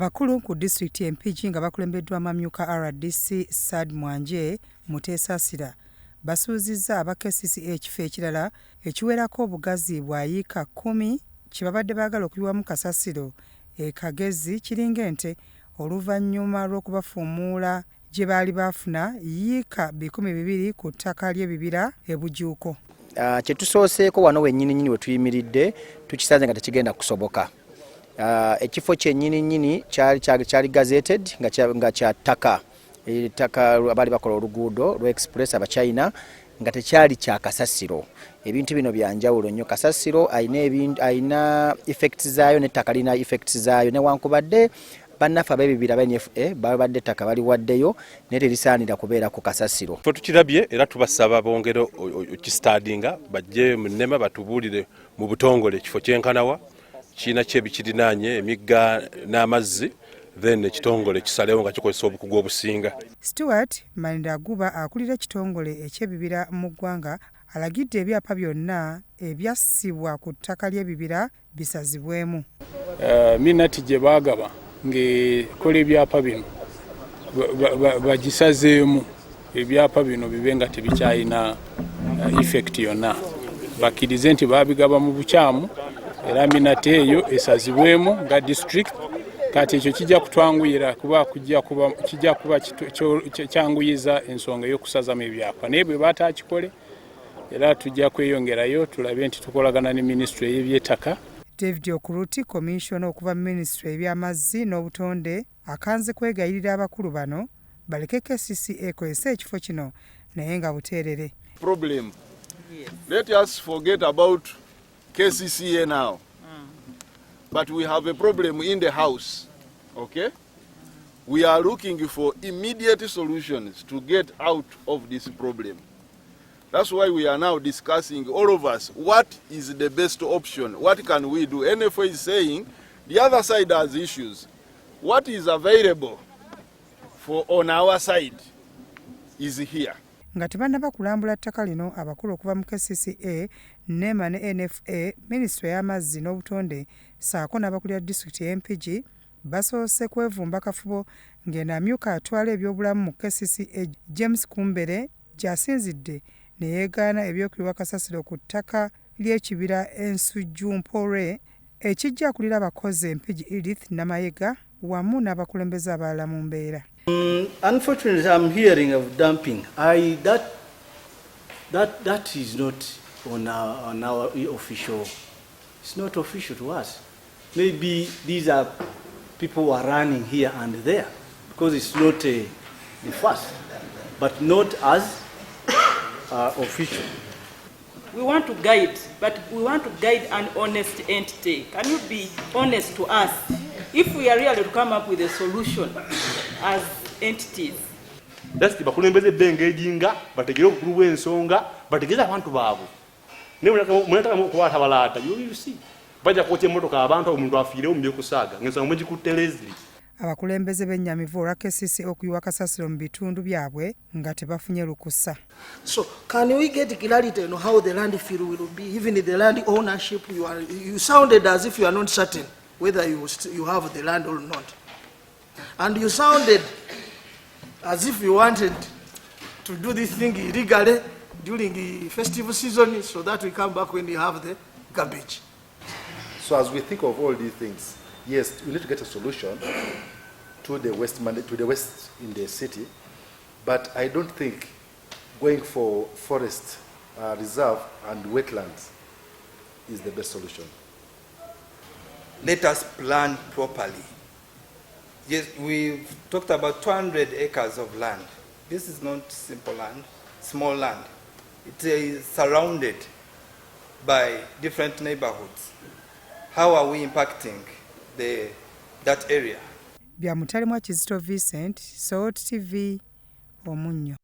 Bakulu ku disitulikiti empigi nga bakulembeddwa amamyuka RDC Sad Mwanje Muteesasira basuuzizza aba KCCA ekifo ekirala ekiwerako obugazi bwa yiika 10 kye babadde baagala okuyiwamu kasasiro Kagezi Kiringente oluvannyuma lw'okubafuumuula gye baali baafuna yiika 200 ku ttaka ly'ebibira e Bujuuko. Kye tusooseeko wano wennyini we tuyimiridde tukisanze nga tekigenda kusoboka. Ekifo kyennyini kyali gazetted nga kya ttaka abaali bakola oluguudo lwa express abachina nga tekyali kya kasasiro. Ebintu bino bya njawulo nnyo. Kasasiro ayina effects zaayo n'ettaka lina effects zaayo newankubadde bannaffe ab'ebibira ba NFA babadde ettaka baliwaddeyo naye terisaanira kubeera ku kasasiro. Ffe tukirabye era tubasaba bongere okistadinga bajje mu nnema batubuulire mu butongole ekifo kyenkanawa kiina kyebikirinaanye emigga n'amazzi then ekitongole kisalewo nga kikozesa obukugu obusinga. Stuart Malindaguba akulira ekitongole eky'ebibira mu ggwanga alagidde ebyapa byonna ebyassibwa ku ttaka ly'ebibira bisazibwemu. Minati gye baagaba ng'ekola ebyapa bino bagisazeemu ebyapa bino bibe nga tebikyalina effect yonna. Bakkirize nti baabigaba mu bukyamu era minati eyo esazibwemu nga district. Kati ekyo kijja kutwanguyira kuba kijja kuba kyanguyiza ensonga y'okusazamu ebyapa naye bwe batakikole era tujja kweyongerayo tulabe nti tukolagana ne Ministry y'ebyettaka. David Okuruti Commissioner okuva mu Ministry y'ebyamazzi n'obutonde akanze kwegayirira abakulu bano baleke KCCA ekozesa ekifo kino naye nga buteerere. Problem. Let us forget about KCCA now. But we have a problem in the house, okay? We are looking for immediate solutions to get out of this problem. That's why we are now discussing, all of us, what is the best option? What can we do? NFA is saying the other side has issues. What is available for on our side is here. Nga tebannaba kulambula ttaka lino abakulu okuva mu KCCA, NEMA ne NFA, Ministry y'amazzi n'obutonde saako n'abakulira disitulikiti y'empigi basoose kwevumba kafubo ng'eno amyuka atwala ebyobulamu mu KCCA James Kumbere gy'asinzidde ne yeegaana ebyokulirwa kasasiro ku ttaka ly'ekibira Ensujju Mpore ekijja akulira abakozi empigi Edith Namayega wamu n'abakulembeze abalala mu mbeera. Unfortunately, I'm hearing of dumping. That is not on our official. It's not official to us. Maybe these are people who are running here and there because it's not the first, but not as official. We want to guide, but we want to guide an honest entity. Can you be honest to us? If we are really to come up with a solution as entities. That's the bakulembeze bengejinga bategere okulu w'ensonga bategeze abantu baabwe. Ne muleta mu kwata balata you will see. Baja koche motoka abantu omuntu afiirewo mu byokusaaga ngensonga mugikutte Leslie. Abakulembeze b'ennyamivu olwa KCCA okuyiwa kasasiro mu bitundu byabwe nga tebafunye lukusa. So can we get clarity on how the land feel will be, even the land ownership? You sounded as if you are not certain whether you have the land or not, and you sounded as if you wanted to do this thing illegally during the festival season so that we come back when you have the garbage. So as we think of all these things, yes, we need to get a solution to the west in the city, but I don't think going for forest reserve and wetlands is the best solution. Let us plan properly. Yes, we've talked about 200 acres of land. This is not simple land, small land. It is surrounded by different neighborhoods. How are we impacting that area? Bya Mutale mwa Kizito Vincent, Salt TV, Omunnyo.